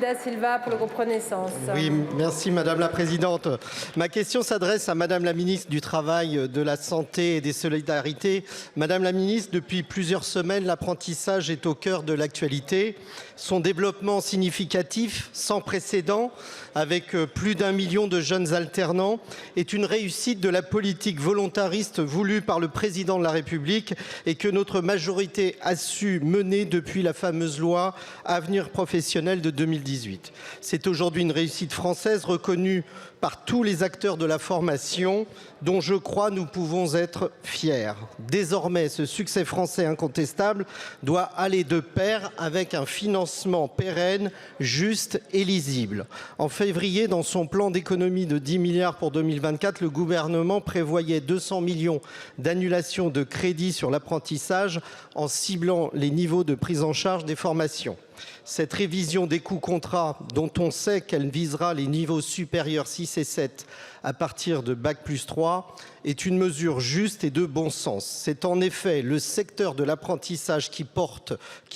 Da Silva pour le groupe Renaissance. Oui, merci Madame la Présidente. Ma question s'adresse à Madame la Ministre du Travail, de la Santé et des Solidarités. Madame la Ministre, depuis plusieurs semaines, l'apprentissage est au cœur de l'actualité. Son développement significatif, sans précédent, avec plus d'1 million de jeunes alternants, est une réussite de la politique volontariste voulue par le Président de la République et que notre majorité a su mener depuis la fameuse loi Avenir professionnel de 2018. C'est aujourd'hui une réussite française reconnue par tous les acteurs de la formation dont je crois nous pouvons être fiers. Désormais, ce succès français incontestable doit aller de pair avec un financement pérenne, juste et lisible. En février, dans son plan d'économie de 10 milliards pour 2024, le gouvernement prévoyait 200 millions d'annulations de crédits sur l'apprentissage en ciblant les niveaux de prise en charge des formations. Cette révision des coûts contrats, dont on sait qu'elle visera les niveaux supérieurs 6 et 7 à partir de Bac+3, est une mesure juste et de bon sens. C'est en effet le secteur de l'apprentissage qui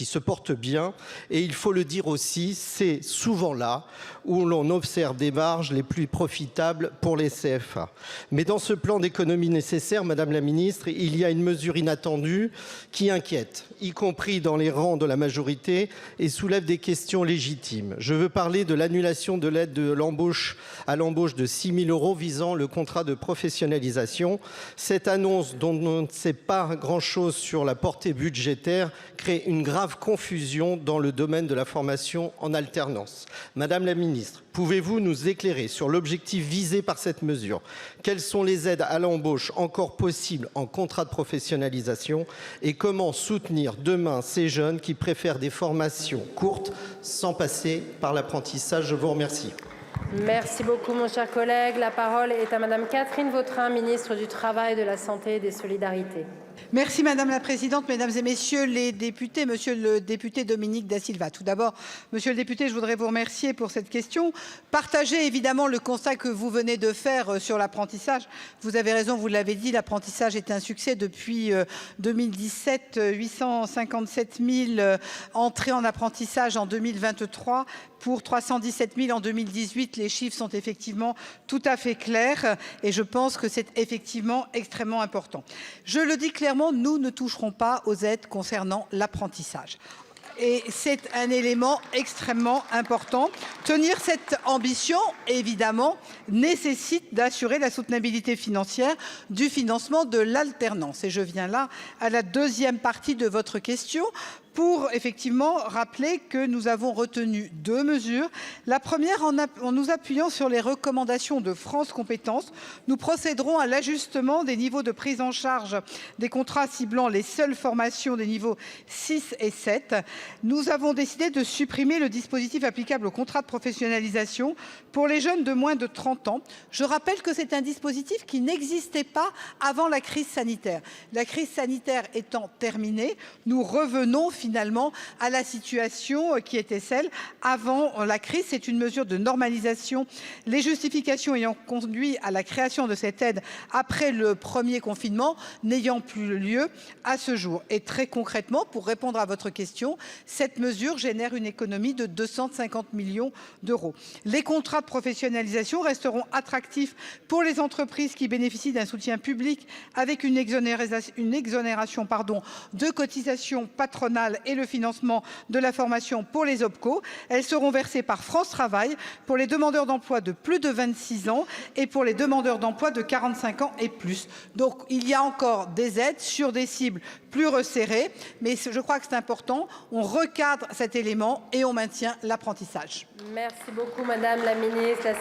se porte bien et il faut le dire aussi, c'est souvent là où l'on observe des marges les plus profitables pour les CFA. Mais dans ce plan d'économie nécessaire, Madame la Ministre, il y a une mesure inattendue qui inquiète, y compris dans les rangs de la majorité et soulève des questions légitimes. Je veux parler de l'annulation de l'aide à l'embauche de 6 000 € visant le contrat de professionnalisation. Cette annonce, dont on ne sait pas grand-chose sur la portée budgétaire, crée une grave confusion dans le domaine de la formation en alternance. Madame la Ministre, pouvez-vous nous éclairer sur l'objectif visé par cette mesure? Quelles sont les aides à l'embauche encore possibles en contrat de professionnalisation? Et comment soutenir demain ces jeunes qui préfèrent des formations courtes sans passer par l'apprentissage? Je vous remercie. Merci beaucoup, mon cher collègue. La parole est à Madame Catherine Vautrin, ministre du Travail, de la Santé et des Solidarités. Merci Madame la Présidente, Mesdames et Messieurs les députés, Monsieur le député Dominique Da Silva. Tout d'abord, Monsieur le député, je voudrais vous remercier pour cette question. Partagez évidemment le constat que vous venez de faire sur l'apprentissage. Vous avez raison, vous l'avez dit, l'apprentissage est un succès depuis 2017, 857 000 entrées en apprentissage en 2023. Pour 317 000 en 2018, les chiffres sont effectivement tout à fait clairs et je pense que c'est effectivement extrêmement important. Je le dis clairement, nous ne toucherons pas aux aides concernant l'apprentissage. Et c'est un élément extrêmement important. Tenir cette ambition, évidemment, nécessite d'assurer la soutenabilité financière du financement de l'alternance. Et je viens là à la deuxième partie de votre question, pour effectivement rappeler que nous avons retenu 2 mesures. La première, en nous appuyant sur les recommandations de France Compétences, nous procéderons à l'ajustement des niveaux de prise en charge des contrats ciblant les seules formations des niveaux 6 et 7. Nous avons décidé de supprimer le dispositif applicable au contrat de professionnalisation pour les jeunes de moins de 30 ans. Je rappelle que c'est un dispositif qui n'existait pas avant la crise sanitaire. La crise sanitaire étant terminée, nous revenons finalement à la situation qui était celle avant la crise. C'est une mesure de normalisation. Les justifications ayant conduit à la création de cette aide après le premier confinement n'ayant plus lieu à ce jour. Et très concrètement, pour répondre à votre question, cette mesure génère une économie de 250 millions d'euros. Les contrats de professionnalisation resteront attractifs pour les entreprises qui bénéficient d'un soutien public avec une exonération de cotisations patronales et le financement de la formation pour les OPCO. Elles seront versées par France Travail pour les demandeurs d'emploi de plus de 26 ans et pour les demandeurs d'emploi de 45 ans et plus. Donc il y a encore des aides sur des cibles plus resserrées, mais je crois que c'est important. On recadre cet élément et on maintient l'apprentissage. Merci beaucoup, Madame la Ministre.